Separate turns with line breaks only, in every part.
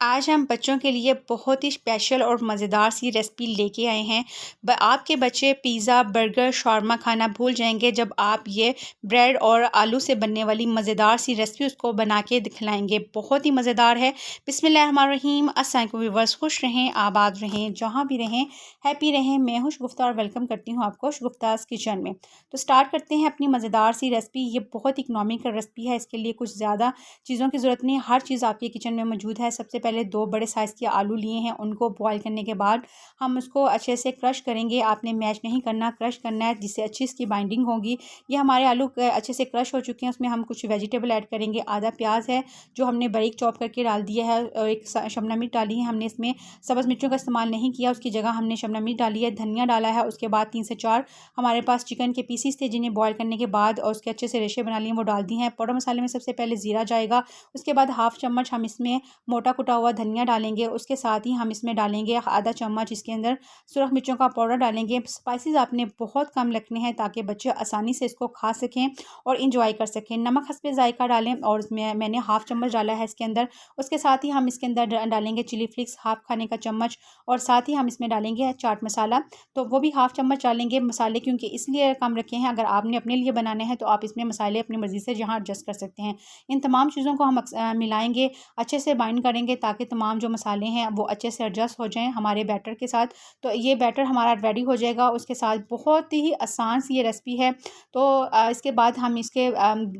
आज हम बच्चों के लिए बहुत ही स्पेशल और मज़ेदार सी रेसिपी लेके आए हैं। आपके बच्चे पिज़्ज़ा, बर्गर, शावरमा खाना भूल जाएंगे जब आप ये ब्रेड और आलू से बनने वाली मज़ेदार सी रेसिपी उसको बना के दिखलाएंगे। बहुत ही मज़ेदार है। बिस्मिल्लाहिर्रहमानिर्रहीम। अस्सलाम वालेकुम व्यूअर्स, खुश रहें, आबाद रहें, जहाँ भी रहें, हैप्पी रहें। मैं हूँ शगुफ्ता और वेलकम करती हूँ आपको शगुफ्ताज़ किचन में। तो स्टार्ट करते हैं अपनी मज़ेदार सी रेसिपी। ये बहुत इकनॉमिकल रेसिपी है, इसके लिए कुछ ज़्यादा चीज़ों की ज़रूरत नहीं है, हर चीज़ आपके किचन में मौजूद है। सबसे पहले 2 बड़े साइज़ के आलू लिए हैं, उनको बॉईल करने के बाद हम उसको अच्छे से क्रश करेंगे। आपने मैश नहीं करना, क्रश करना है, जिससे अच्छी इसकी बाइंडिंग होगी। ये हमारे आलू अच्छे से क्रश हो चुके हैं। उसमें हम कुछ वेजिटेबल ऐड करेंगे। आधा प्याज है जो हमने बारीक चॉप करके डाल दिया है, और एक शिमला मिर्च डाली है हमने। इसमें सब्ज़ मिर्चों का इस्तेमाल नहीं किया, उसकी जगह हमने शिमला मिर्च डाली है। धनिया डाला है। उसके बाद 3 से 4 हमारे पास चिकन के पीसीस थे, जिन्हें बॉयल करने के बाद और उसके अच्छे से रेशे बना लिए, वो डाल दी हैं। पाउडर मसाले में सबसे पहले ज़ीरा जाएगा। उसके बाद हाफ़ चम्मच हम इसमें मोटा कुटा हुआ धनिया डालेंगे। उसके साथ ही हम इसमें डालेंगे आधा चम्मच इसके अंदर सुरख मिर्चों का पाउडर डालेंगे। स्पाइसेस आपने बहुत कम रखने हैं ताकि बच्चे आसानी से इसको खा सकें और इंजॉय कर सकें। नमक हस्बे जायका डालें, और इसमें मैंने हाफ़ चम्मच डाला है इसके अंदर। उसके साथ ही हम इसके अंदर डालेंगे चिली फ्लिक्स, हाफ़ खाने का चम्मच, और साथ ही हम इसमें डालेंगे चाट मसाला, तो वो भी हाफ़ चम्मच डालेंगे। मसाले क्योंकि इसलिए कम रखे हैं, अगर आपने अपने लिए बनाने हैं तो आप इसमें मसाले अपनी मर्ज़ी से जहाँ एडजस्ट कर सकते हैं। इन तमाम चीज़ों को हम मिलाएंगे, अच्छे से बाइंड करेंगे ताकि तमाम जो मसाले हैं वो अच्छे से एडजस्ट हो जाएं हमारे बैटर के साथ। तो ये बैटर हमारा रेडी हो जाएगा। उसके साथ बहुत ही आसान सी ये रेसिपी है। तो इसके बाद हम इसके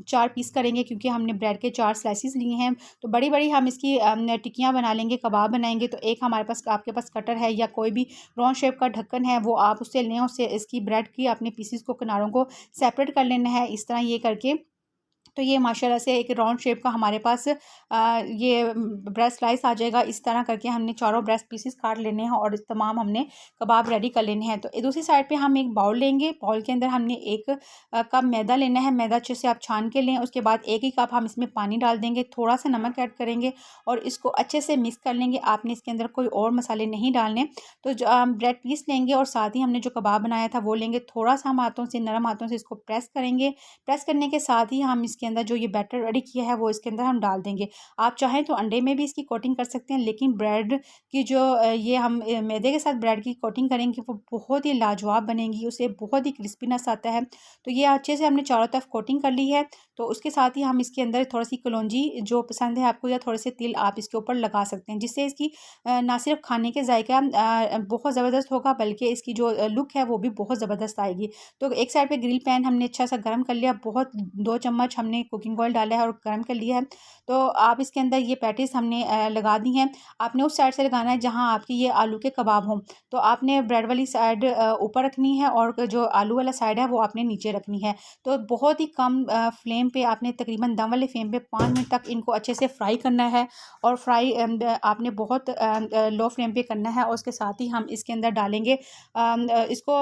4 पीस करेंगे, क्योंकि हमने ब्रेड के 4 स्लाइसिस लिए हैं। तो बड़ी बड़ी हम इसकी टिक्कियाँ बना लेंगे, कबाब बनाएंगे। तो एक हमारे पास, आपके पास कटर है या कोई भी राउंड शेप का ढक्कन है, वो आप उससे लें। उससे इसकी ब्रेड की अपने पीसीस को, किनारों को सेपरेट कर लेना है, इस तरह ये करके। तो ये माशाल्लाह से एक राउंड शेप का हमारे पास ये ब्रेड स्लाइस आ जाएगा। इस तरह करके हमने चारों ब्रेड पीसेस काट लेने हैं और तमाम हमने कबाब रेडी कर लेने हैं। तो दूसरी साइड पे हम एक बाउल लेंगे। बाउल के अंदर हमने एक कप मैदा लेना है। मैदा अच्छे से आप छान के लें। उसके बाद एक ही कप हम इसमें पानी डाल देंगे, थोड़ा सा नमक ऐड करेंगे और इसको अच्छे से मिक्स कर लेंगे। आपने इसके अंदर कोई और मसाले नहीं डालने। तो जो ब्रेड पीस लेंगे और साथ ही हमने जो कबाब बनाया था वो लेंगे। थोड़ा सा हम हाथों से, नरम हाथों से इसको प्रेस करेंगे। प्रेस करने के साथ ही हम इसके अंदर जो ये बैटर रेडी किया है वो इसके अंदर हम डाल देंगे। आप चाहें तो अंडे में भी इसकी कोटिंग कर सकते हैं, लेकिन ब्रेड की जो ये हम मैदे के साथ ब्रेड की कोटिंग करेंगे वो बहुत ही लाजवाब बनेगी, उससे बहुत ही क्रिस्पीनेस आता है। तो ये अच्छे से हमने चारों तरफ कोटिंग कर ली है। तो उसके साथ ही हम इसके अंदर थोड़ी सी कलौंजी जो पसंद है आपको, या थोड़े से तिल आप इसके ऊपर लगा सकते हैं, जिससे इसकी ना सिर्फ खाने के जायका बहुत ज़बरदस्त होगा, बल्कि इसकी जो लुक है वो भी बहुत ज़बरदस्त आएगी। तो एक साइड पे ग्रिल पैन हमने अच्छा सा गर्म कर लिया। बहुत 2 चम्मच हमने कुकिंग ऑयल डाला है और गर्म कर लिया है। तो आप इसके अंदर ये पैटीज हमने लगा दी हैं। आपने उस साइड से लगाना है जहां आपकी ये आलू के कबाब हों। तो आपने ब्रेड वाली साइड ऊपर रखनी है और जो आलू वाला साइड है वो आपने नीचे रखनी है। तो बहुत ही कम फ्लेम पे आपने, तकरीबन दम वाले फ्लेम पे 5 मिनट तक इनको अच्छे से फ्राई करना है। और फ्राई आपने बहुत लो फ्लेम पे करना है। और उसके साथ ही हम इसके अंदर डालेंगे इसको,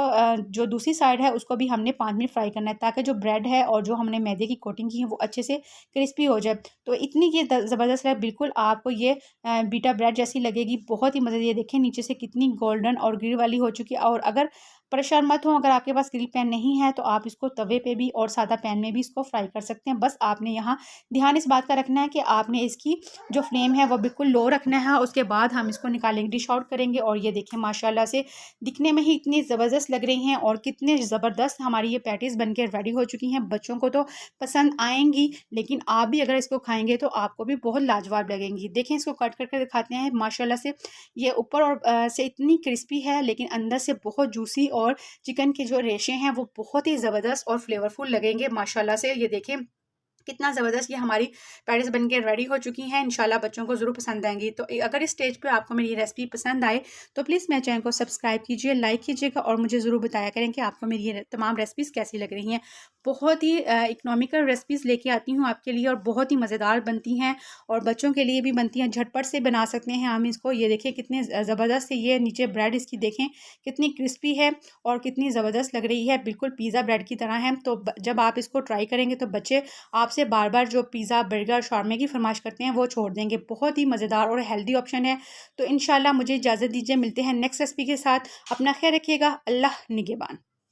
जो दूसरी साइड है उसको भी हमने 5 मिनट फ्राई करना है, ताकि जो ब्रेड है और जो हमने मैदे की कोटिंग की है वो अच्छे से क्रिस्पी हो जाए। तो इतनी ये ज़बरदस्त है, बिल्कुल आपको ये बीटा ब्रेड जैसी लगेगी। बहुत ही मज़े, ये देखें नीचे से कितनी गोल्डन और ग्रिल वाली हो चुकी है। और अगर परेशान मत हो, अगर आपके पास ग्रिल पैन नहीं है तो आप इसको तवे पे भी और सादा पैन में भी इसको फ्राई कर सकते हैं। बस आपने यहाँ ध्यान इस बात का रखना है कि आपने इसकी जो फ्लेम है वो बिल्कुल लो रखना है। उसके बाद हम इसको निकालेंगे, डिश आउट करेंगे। और ये देखें माशाल्लाह से दिखने में ही इतनी ज़बरदस्त लग रही हैं और कितने ज़बरदस्त हमारी ये पैटीज़ बन के रेडी हो चुकी हैं। बच्चों को तो पसंद आएंगी, लेकिन आप भी अगर इसको खाएंगे तो आपको भी बहुत लाजवाब लगेंगी। देखें, इसको कट करके दिखाते हैं। माशाल्लाह से ये ऊपर और से इतनी क्रिस्पी है, लेकिन अंदर से बहुत जूसी, और चिकन के जो रेशे हैं वो बहुत ही ज़बरदस्त और फ्लेवरफुल लगेंगे माशाल्लाह से। ये देखें कितना ज़बरदस्त ये हमारी पैटीज़ बन के रेडी हो चुकी हैं। इंशाल्लाह बच्चों को ज़रूर पसंद आएंगी। तो अगर इस स्टेज पे आपको मेरी रेसिपी पसंद आए तो प्लीज़ मेरे चैनल को सब्सक्राइब कीजिए, लाइक कीजिएगा, और मुझे ज़रूर बताया करें कि आपको मेरी ये तमाम रेसिपीज़ कैसी लग रही हैं। बहुत ही इकनॉमिकल रेसिपीज़ लेके आती हूँ आपके लिए, और बहुत ही मज़ेदार बनती हैं और बच्चों के लिए भी बनती हैं। झटपट से बना सकते हैं हम इसको। ये देखें कितने ज़बरदस्त से ये नीचे ब्रेड इसकी देखें कितनी क्रिस्पी है और कितनी ज़बरदस्त लग रही है, बिल्कुल पिज़्ज़ा ब्रेड की तरह है। तो जब आप इसको ट्राई करेंगे तो बच्चे आपसे बार बार जो पिज़्ज़ा, बर्गर, शावरमा की फरमाइश करते हैं वो छोड़ देंगे। बहुत ही मज़ेदार और हेल्दी ऑप्शन है। तो इंशाल्लाह मुझे इजाज़त दीजिए, मिलते हैं नेक्स्ट रेसिपी के साथ। अपना ख्याल रखिएगा। अल्लाह निगहबान।